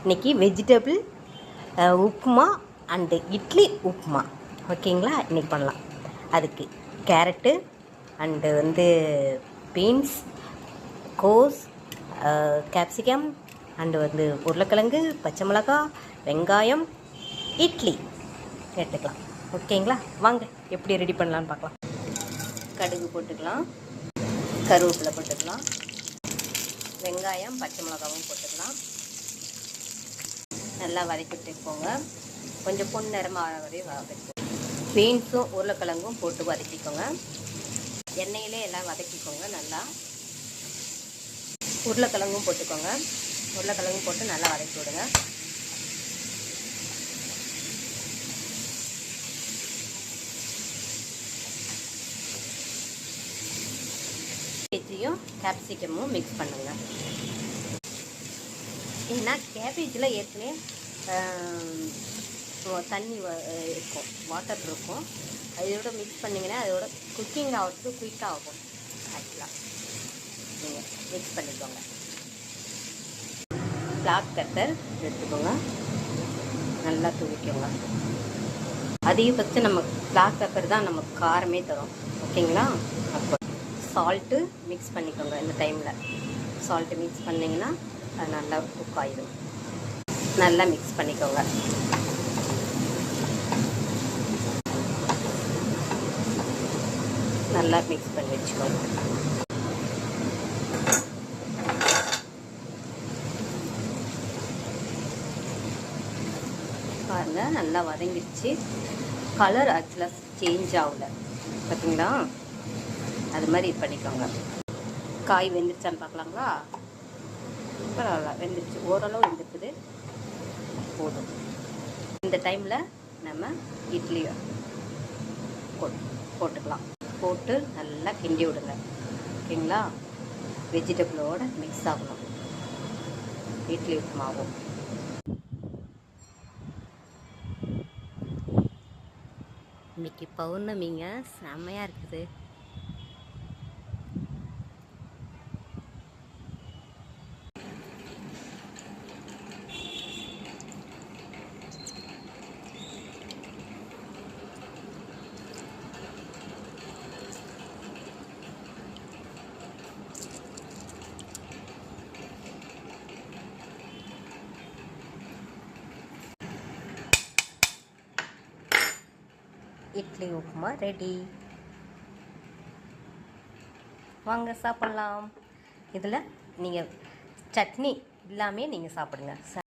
இன்றைக்கி vegetable upma and idli upma ஓகேங்களா. இன்றைக்கி பண்ணலாம். அதுக்கு கேரட்டு அண்டு பீன்ஸ், கோஸ், கேப்சிகம் அண்டு உருளைக்கிழங்கு, பச்சை மிளகா, வெங்காயம், இட்லி எடுத்துக்கலாம். ஓகேங்களா. வாங்க எப்படி ரெடி பண்ணலான்னு பார்க்கலாம். கடுகு போட்டுக்கலாம், கருவேப்பிலை போட்டுக்கலாம், வெங்காயம் பச்சை மிளகாவும் போட்டுக்கலாம். நல்லா வதக்கிட்டு போங்க. கொஞ்சம் பொன்னிறமாக வரை வதக்கிக்கோங்க. பீன்ஸும் உருளைக்கிழங்கும் போட்டு வதக்கிக்கோங்க. எண்ணெயிலே எல்லாம் வதக்கிக்கோங்க. நல்லா உருளைக்கிழங்கும் போட்டுக்கோங்க. உருளைக்கிழங்கும் போட்டு நல்லா வதக்கி விடுங்க. கேஜியும் கேப்சிகமும் மிக்ஸ் பண்ணுங்க. ஏன்னா கேபேஜில் ஏற்கனவே தண்ணி இருக்கும், வாட்டர் இருக்கும். அதோட மிக்ஸ் பண்ணிங்கன்னா அதோட குக்கிங் ஆகிறதுக்கு குயிக்காக ஆகும். ஆக்சுவலாக நீங்கள் மிக்ஸ் பண்ணிக்கோங்க. பிளாக் பெப்பர் எடுத்துக்கோங்க, நல்லா துவிக்கோங்க. அதிகபட்சம் நம்ம பிளாக் பெப்பர் தான் நமக்கு காரமே தரும். ஓகேங்களா. அப்போ சால்ட்டு மிக்ஸ் பண்ணிக்கோங்க. இந்த டைமில் சால்ட்டு மிக்ஸ் பண்ணிங்கன்னா அது நல்லா குக் ஆகிடும். நல்லா மிக்ஸ் பண்ணிக்கோங்க. நல்லா மிக்ஸ் பண்ணி வச்சுக்கோங்க. பாருங்கள், நல்லா வதங்கிடுச்சு. கலர் ஆக்சுவலாக சேஞ்ச் ஆகலை, பார்த்தீங்களா. அது மாதிரி இது பண்ணிக்கோங்க. காய் வெந்துருச்சான்னு பார்க்கலாங்களா. பரவாயில்ல, வெந்துருச்சு, ஓரளவு வெந்துருக்குது, போதும். இந்த டைமில் நம்ம இட்லியை போட்டுக்கலாம். போட்டு நல்லா கிண்டி விடுங்க. ஓகேங்களா. வெஜிடபிளோட மிக்ஸ் ஆகணும் இட்லி உப்புமாவும். இன்னைக்கு பௌர்ணமிங்க, செம்மையாக இருக்குது. இட்லி உப்புமா ரெடி. வாங்க சாப்பிட்லாம். இதில் நீங்கள் சட்னி இல்லாமே நீங்கள் சாப்பிடுங்க.